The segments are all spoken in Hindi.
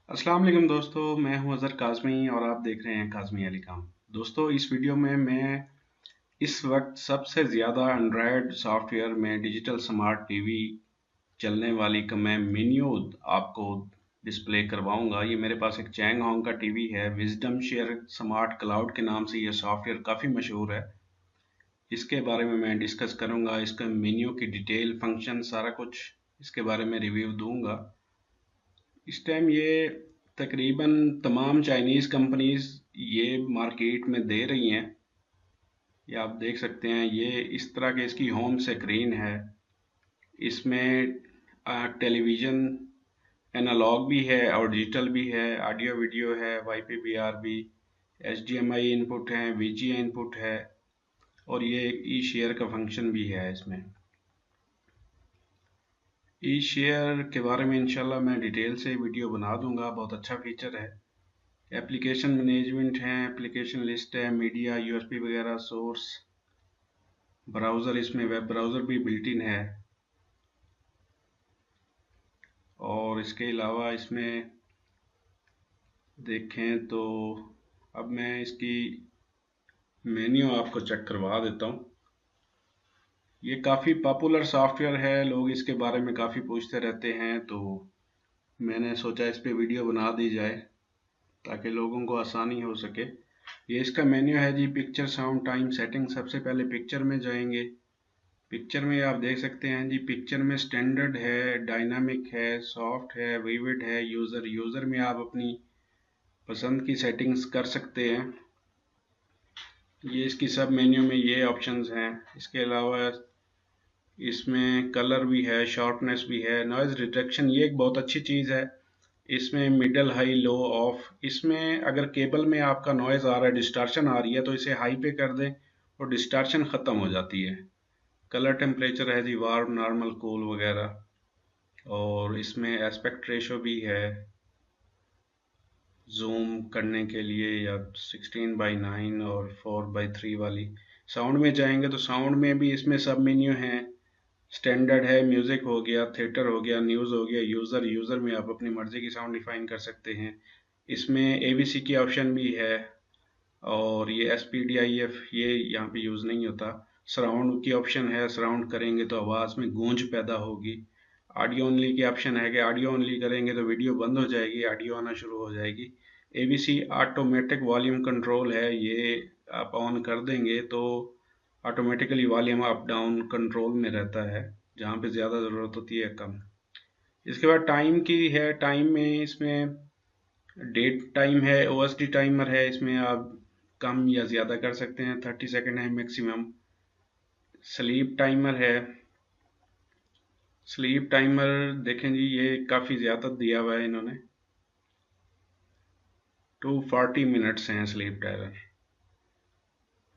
अस्सलाम वालेकुम दोस्तों, मैं हूं अज़हर काज़मी और आप देख रहे हैं काज़मी अली काम। दोस्तों, इस वीडियो में मैं इस वक्त सबसे ज़्यादा एंड्रॉयड सॉफ्टवेयर में डिजिटल स्मार्ट टीवी चलने वाली का मैं मेन्यू आपको डिस्प्ले करवाऊंगा। ये मेरे पास एक चैंग होंग का टीवी है, विजडम शेयर स्मार्ट क्लाउड के नाम से ये सॉफ्टवेयर काफ़ी मशहूर है। इसके बारे में मैं डिस्कस करूंगा, इसका मेन्यू की डिटेल, फंक्शन, सारा कुछ इसके बारे में रिव्यू दूंगा। इस टाइम ये तकरीबन तमाम चाइनीज़ कंपनीज ये मार्केट में दे रही हैं। ये आप देख सकते हैं, ये इस तरह के इसकी होम स्क्रीन है। इसमें टेलीविज़न एनालॉग भी है और डिजिटल भी है, ऑडियो वीडियो है, वाईपी वीआर भी, एचडीएमआई इनपुट है, वीजीए इनपुट है और ये ई शेयर का फंक्शन भी है इसमें। ई शेयर के बारे में इंशाल्लाह मैं डिटेल से वीडियो बना दूंगा, बहुत अच्छा फीचर है। एप्लीकेशन मैनेजमेंट है, एप्लीकेशन लिस्ट है, मीडिया, यूएसबी वगैरह, सोर्स, ब्राउज़र, इसमें वेब ब्राउज़र भी बिल्ट इन है। और इसके अलावा इसमें देखें तो अब मैं इसकी मेन्यू आपको चेक करवा देता हूँ। ये काफ़ी पॉपुलर सॉफ्टवेयर है, लोग इसके बारे में काफ़ी पूछते रहते हैं, तो मैंने सोचा इस पे वीडियो बना दी जाए ताकि लोगों को आसानी हो सके। ये इसका मेन्यू है जी। Picture, sound, time, setting. सबसे पहले पिक्चर में जाएंगे। पिक्चर में आप देख सकते हैं जी, पिक्चर में स्टैंडर्ड है, डायनामिक है, सॉफ्ट है, विविड है, यूज़र में आप अपनी पसंद की सेटिंग्स कर सकते हैं। ये इसकी सब मेन्यू में ये ऑप्शंस हैं। इसके अलावा इसमें कलर भी है, शार्पनेस भी है, नॉइज़ रिडक्शन, ये एक बहुत अच्छी चीज़ है। इसमें मिडल, हाई, लो, ऑफ। इसमें अगर केबल में आपका नॉइज़ आ रहा है, डिस्टॉर्शन आ रही है, तो इसे हाई पे कर दें और डिस्टॉर्शन ख़त्म हो जाती है। कलर टेम्परेचर है जी, वार्म, नॉर्मल, कूल वगैरह। और इसमें एस्पेक्ट रेशो भी है, जूम करने के लिए, या 16:9 और 4:3 वाली। साउंड में जाएंगे तो साउंड में भी इसमें सब मेन्यू हैं। स्टैंडर्ड है, म्यूज़िक हो गया, थिएटर हो गया, न्यूज़ हो गया, यूज़र में आप अपनी मर्ज़ी की साउंड डिफाइन कर सकते हैं। इसमें एवीसी की ऑप्शन भी है और ये एसपीडीआईएफ ये यहाँ पे यूज़ नहीं होता। सराउंड की ऑप्शन है, सराउंड करेंगे तो आवाज़ में गूंज पैदा होगी। ऑडियो ओनली की ऑप्शन है कि ऑडियो ओनली करेंगे तो वीडियो बंद हो जाएगी, ऑडियो आना शुरू हो जाएगी। एवीसी ऑटोमेटिक वॉल्यूम कंट्रोल है, ये आप ऑन कर देंगे तो automatically volume up down control में रहता है, जहाँ पे ज़्यादा ज़रूरत होती है कम। इसके बाद टाइम की है। टाइम में इसमें डेट टाइम है, ओएसडी टाइमर है, इसमें आप कम या ज़्यादा कर सकते हैं, 30 सेकेंड है मैक्सिमम। स्लीप टाइमर है। स्लीप टाइमर देखें जी, ये काफ़ी ज़्यादा दिया हुआ है इन्होंने, 240 मिनट्स हैं sleep timer.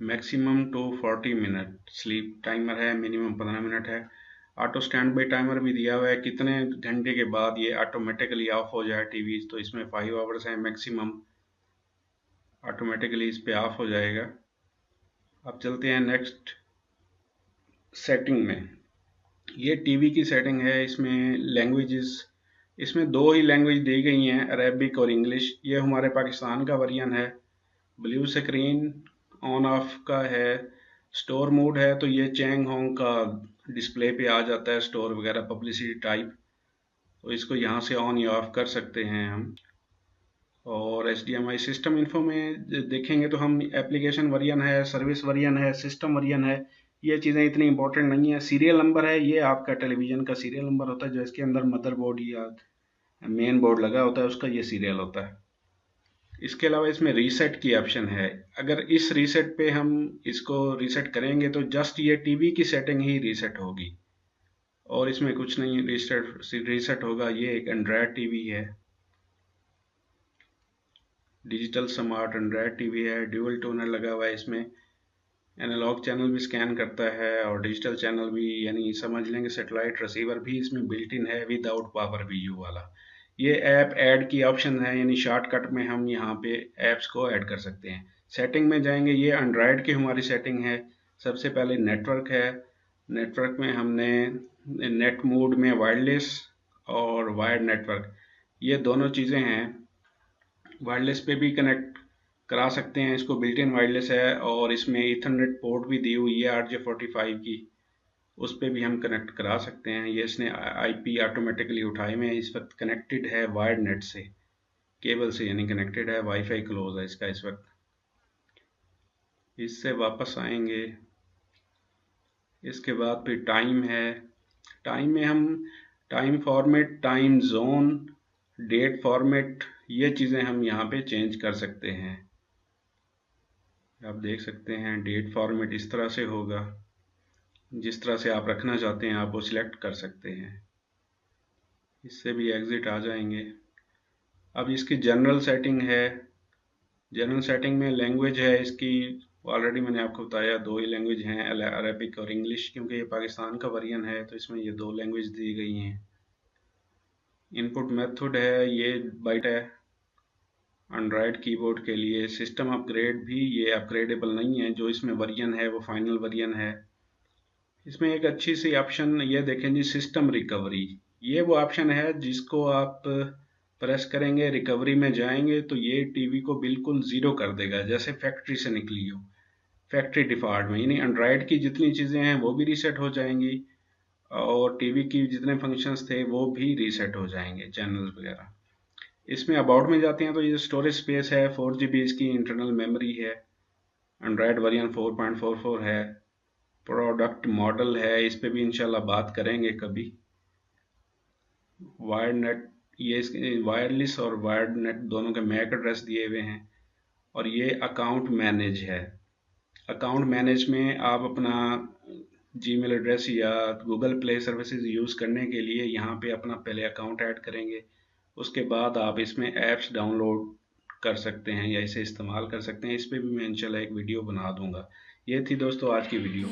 Maximum 240 minute sleep timer है, मिनिमम 15 मिनट है। ऑटो स्टैंड बाई टाइमर भी दिया हुआ है, कितने घंटे के बाद ये ऑटोमेटिकली ऑफ हो जाए टीवी, तो इसमें 5 आवर्स है मैक्सिमम, ऑटोमेटिकली इस पे ऑफ हो जाएगा। अब चलते हैं नेक्स्ट सेटिंग में। ये टीवी की सेटिंग है। इसमें लैंग्वेजेस, इसमें दो ही लैंग्वेज दी गई हैं, अरेबिक और इंग्लिश। ये हमारे पाकिस्तान का वर्जन है। ब्लू स्क्रीन ऑन ऑफ का है। स्टोर मोड है तो ये चैंग होंग का डिस्प्ले पे आ जाता है, स्टोर वगैरह पब्लिसिटी टाइप, तो इसको यहाँ से ऑन या ऑफ कर सकते हैं हम। और HDMI सिस्टम इन्फो में देखेंगे तो हम एप्लीकेशन वर्जन है, सर्विस वर्जन है, सिस्टम वर्जन है, ये चीज़ें इतनी इंपॉर्टेंट नहीं है। सीरियल नंबर है, ये आपका टेलीविज़न का सीरियल नंबर होता है, जो इसके अंदर मदरबोर्ड या मेन बोर्ड लगा होता है उसका ये सीरियल होता है। इसके अलावा इसमें रीसेट की ऑप्शन है। अगर इस रीसेट पे हम इसको रीसेट करेंगे तो जस्ट ये टीवी की सेटिंग ही रीसेट होगी और इसमें कुछ नहीं रीसेट होगा। ये एक एंड्रॉयड टीवी है, डिजिटल स्मार्ट एंड्रॉयड टीवी है, ड्यूअल टोनर लगा हुआ है इसमें। एनालॉग चैनल भी स्कैन करता है और डिजिटल चैनल भी, यानी समझ लेंगे सेटेलाइट रिसीवर भी इसमें बिल्ट इन है, विदाउट पावर वीयू वाला। ये ऐप ऐड की ऑप्शन है, यानी शॉर्टकट में हम यहाँ पे ऐप्स को ऐड कर सकते हैं। सेटिंग में जाएंगे, ये एंड्रॉयड की हमारी सेटिंग है। सबसे पहले नेटवर्क है। नेटवर्क में हमने नेट मोड में वायरलेस और वायर्ड नेटवर्क, ये दोनों चीज़ें हैं। वायरलेस पे भी कनेक्ट करा सकते हैं इसको, बिल्ट इन वायरलेस है और इसमें ईथरनेट पोर्ट भी दी हुई है RJ45 की, उस पे भी हम कनेक्ट करा सकते हैं। ये इसने IP ऑटोमेटिकली उठाए हुए हैं। इस वक्त कनेक्टेड है वायर्ड नेट से, केबल से यानी कनेक्टेड है, वाईफाई क्लोज है इसका इस वक्त। इससे वापस आएंगे, इसके बाद फिर टाइम है। टाइम में हम time format, time zone, date format, ये चीज़ें हम यहाँ पे चेंज कर सकते हैं। आप देख सकते हैं डेट फॉर्मेट इस तरह से होगा, जिस तरह से आप रखना चाहते हैं आप वो सिलेक्ट कर सकते हैं। इससे भी एग्जिट आ जाएंगे। अब इसकी जनरल सेटिंग है। जनरल सेटिंग में लैंग्वेज है इसकी, ऑलरेडी मैंने आपको बताया दो ही लैंग्वेज हैं, अरबिक और इंग्लिश, क्योंकि ये पाकिस्तान का वर्जन है तो इसमें ये दो लैंग्वेज दी गई हैं। इनपुट मेथड है, ये बाइट है एंड्रॉयड कीबोर्ड के लिए। सिस्टम अपग्रेड भी ये अपग्रेडेबल नहीं है, जो इसमें वर्जन है वो फाइनल वर्जन है। इसमें एक अच्छी सी ऑप्शन ये देखें जी, सिस्टम रिकवरी। ये वो ऑप्शन है जिसको आप प्रेस करेंगे, रिकवरी में जाएंगे तो ये टीवी को बिल्कुल ज़ीरो कर देगा, जैसे फैक्ट्री से निकली हो, फैक्ट्री डिफ़ॉल्ट में, यानी एंड्रॉयड की जितनी चीज़ें हैं वो भी रीसेट हो जाएंगी और टीवी की जितने फंक्शंस थे वो भी रीसेट हो जाएंगे, चैनल्स वगैरह। इसमें अबाउट में जाते हैं तो ये स्टोरेज स्पेस है, 4 GB इसकी इंटरनल मेमोरी है, एंड्रॉयड वर्जन 4.44 है, प्रोडक्ट मॉडल है, इस पे भी इंशाल्लाह बात करेंगे कभी। वायर्ड नेट, ये इसके वायरलेस और वायर्ड नेट दोनों के मैक एड्रेस दिए हुए हैं। और ये अकाउंट मैनेज है। अकाउंट मैनेज में आप अपना जीमेल एड्रेस या गूगल प्ले सर्विसेज यूज़ करने के लिए यहाँ पे अपना पहले अकाउंट ऐड करेंगे, उसके बाद आप इसमें ऐप्स डाउनलोड कर सकते हैं या इसे इस्तेमाल कर सकते हैं। इस पे भी मैं इंशाल्लाह एक वीडियो बना दूंगा। ये थी दोस्तों आज की वीडियो।